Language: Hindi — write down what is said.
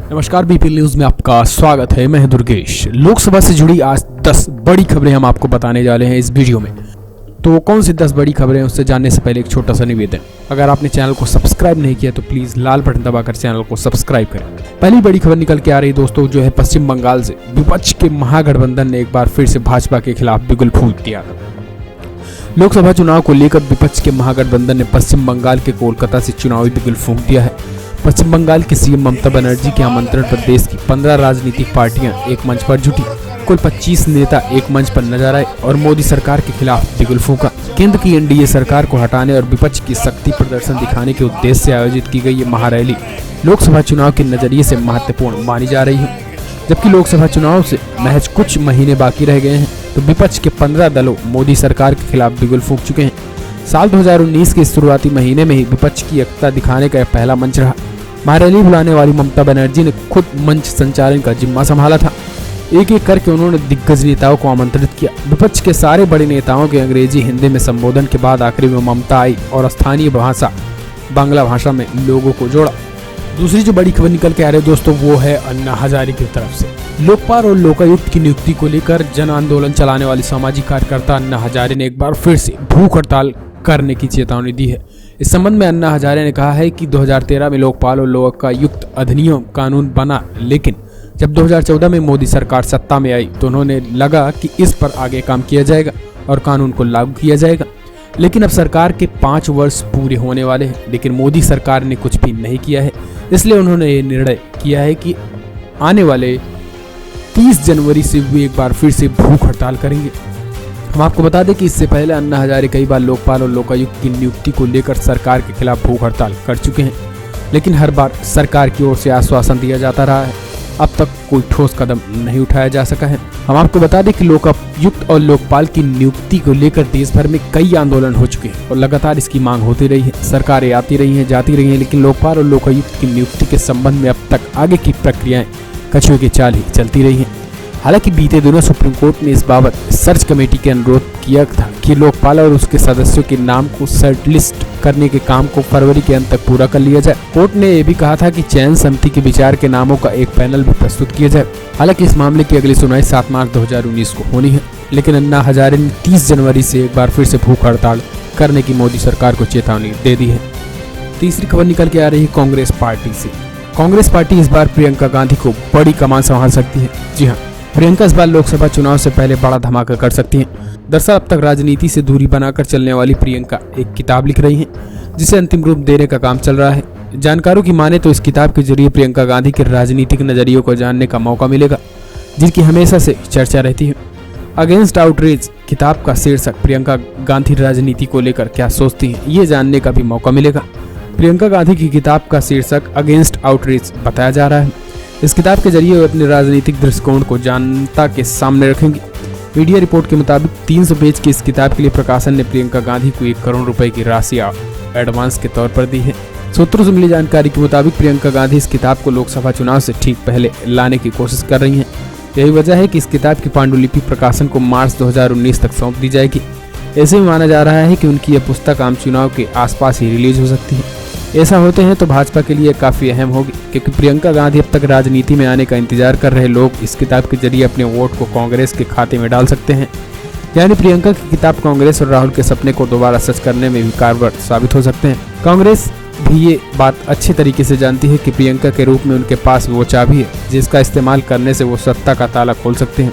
नमस्कार, बीपीएल न्यूज में आपका स्वागत है। मैं दुर्गेश। लोकसभा से जुड़ी आज 10 बड़ी खबरें हम आपको बताने जा रहे हैं इस वीडियो में। तो कौन सी 10 बड़ी खबरें हैं उससे जानने से पहले एक छोटा सा निवेदन, अगर आपने चैनल को सब्सक्राइब नहीं किया तो प्लीज लाल बटन दबाकर चैनल को सब्सक्राइब करें। पहली बड़ी खबर निकल के आ रही दोस्तों, जो है पश्चिम बंगाल से विपक्ष के महागठबंधन ने एक बार फिर से भाजपा के खिलाफ बिगुल फूंक दिया। लोकसभा चुनाव को लेकर विपक्ष के महागठबंधन ने पश्चिम बंगाल के कोलकाता से चुनावी बिगुल फूंक दिया है। पश्चिम बंगाल की सीएम ममता बनर्जी के आमंत्रण पर देश की 15 राजनीतिक पार्टियां एक मंच पर जुटी। कुल 25 नेता एक मंच पर नजर आए और मोदी सरकार के खिलाफ बिगुल फूंका। केंद्र की एनडीए सरकार को हटाने और विपक्ष की शक्ति प्रदर्शन दिखाने के उद्देश्य से आयोजित की गई ये महारैली लोकसभा चुनाव के नजरिए से महत्वपूर्ण मानी जा रही है। जबकि लोकसभा चुनाव से महज कुछ महीने बाकी रह गए हैं, तो विपक्ष के 15 दलों मोदी सरकार के खिलाफ बिगुल फूंक चुके हैं। साल 2019 के शुरुआती महीने में ही विपक्ष की एकता दिखाने का पहला मंच रहा। महारैली बुलाने वाली ममता बनर्जी ने खुद मंच संचालन का जिम्मा संभाला था। एक एक करके उन्होंने दिग्गज नेताओं को आमंत्रित किया। विपक्ष के सारे बड़े नेताओं के अंग्रेजी हिंदी में संबोधन के बाद आखिरी में ममता आई और स्थानीय भाषा बांग्ला भाषा में लोगों को जोड़ा। दूसरी जो बड़ी खबर निकल के आ रही है दोस्तों, वो है अन्ना हजारे की तरफ से। लोकपाल और लोकायुक्त की नियुक्ति को लेकर जन आंदोलन चलाने वाली सामाजिक कार्यकर्ता अन्ना हजारे ने एक बार फिर से भूख हड़ताल करने की चेतावनी दी है। इस संबंध में अन्ना हजारे ने कहा है कि 2013 में लोकपाल और लोकायुक्त अधिनियम कानून बना, लेकिन जब 2014 में मोदी सरकार सत्ता में आई तो उन्होंने लगा कि इस पर आगे काम किया जाएगा और कानून को लागू किया जाएगा। लेकिन अब सरकार के 5 वर्ष पूरे होने वाले हैं, लेकिन मोदी सरकार ने कुछ भी नहीं किया है। इसलिए उन्होंने ये निर्णय किया है कि आने वाले 30 जनवरी से वे एक बार फिर से भूख हड़ताल करेंगे। हम आपको बता दें कि इससे पहले अन्ना हजारे कई बार लोकपाल और लोकायुक्त की नियुक्ति को लेकर सरकार के खिलाफ भूख हड़ताल कर चुके हैं, लेकिन हर बार सरकार की ओर से आश्वासन दिया जाता रहा है। अब तक कोई ठोस कदम नहीं उठाया जा सका है। हम आपको बता दें कि लोकायुक्त और लोकपाल की नियुक्ति को लेकर देश भर में कई आंदोलन हो चुके हैं और लगातार इसकी मांग होती रही है। सरकारें आती रही हैं, जाती रही हैं, लेकिन लोकपाल और लोकायुक्त की नियुक्ति के संबंध में अब तक आगे की प्रक्रियाएं कछुए की चाल ही चलती रही हैं। हालांकि बीते दिनों सुप्रीम कोर्ट ने इस बाबत सर्च कमेटी के अनुरोध किया था कि लोकपाल और उसके सदस्यों के नाम को शॉर्टलिस्ट करने के काम को फरवरी के अंत तक पूरा कर लिया जाए। कोर्ट ने यह भी कहा था कि चयन समिति के विचार के नामों का एक पैनल भी प्रस्तुत किया जाए। हालांकि इस मामले की अगली सुनवाई 7 मार्च 2019 को होनी है, लेकिन अन्ना हजारे ने 30 जनवरी से एक बार फिर से भूख हड़ताल करने की मोदी सरकार को चेतावनी दे दी है। तीसरी खबर निकल के आ रही है कांग्रेस पार्टी से। कांग्रेस पार्टी इस बार प्रियंका गांधी को बड़ी कमान संभाल सकती है। जी हाँ, प्रियंका इस बार लोकसभा चुनाव से पहले बड़ा धमाका कर सकती हैं। दरअसल अब तक राजनीति से दूरी बनाकर चलने वाली प्रियंका एक किताब लिख रही हैं, जिसे अंतिम रूप देने का काम चल रहा है। जानकारों की माने तो इस किताब के जरिए प्रियंका गांधी के राजनीतिक नजरियों को जानने का मौका मिलेगा, जिनकी हमेशा से चर्चा रहती है। अगेंस्ट आउटरीच किताब का शीर्षक प्रियंका गांधी राजनीति को लेकर क्या सोचती हैं, ये जानने का भी मौका मिलेगा। प्रियंका गांधी की किताब का शीर्षक अगेंस्ट आउटरीच बताया जा रहा है। इस किताब के जरिए वे अपने राजनीतिक दृष्टिकोण को जनता के सामने रखेंगे। मीडिया रिपोर्ट के मुताबिक 300 पेज की इस किताब के लिए प्रकाशन ने प्रियंका गांधी को 1 करोड़ रुपए की राशि एडवांस के तौर पर दी है। सूत्रों से मिली जानकारी के मुताबिक प्रियंका गांधी इस किताब को लोकसभा चुनाव से ठीक पहले लाने की कोशिश कर रही हैं। यही वजह है कि इस किताब की पांडुलिपि प्रकाशन को मार्च 2019 तक सौंप दी जाएगी। ऐसे में माना जा रहा है कि उनकी यह पुस्तक आम चुनाव के आसपास ही रिलीज हो सकती है। ऐसा होते हैं तो भाजपा के लिए काफी अहम होगी, क्योंकि प्रियंका गांधी अब तक राजनीति में आने का इंतजार कर रहे लोग इस किताब के जरिए अपने वोट को कांग्रेस के खाते में डाल सकते हैं। यानी प्रियंका की किताब कांग्रेस और राहुल के सपने को दोबारा सच करने में भी कारगर साबित हो सकते हैं। कांग्रेस भी ये बात अच्छे तरीके से जानती है कि प्रियंका के रूप में उनके पास वो चाबी है जिसका इस्तेमाल करने से वो सत्ता का ताला खोल सकते हैं।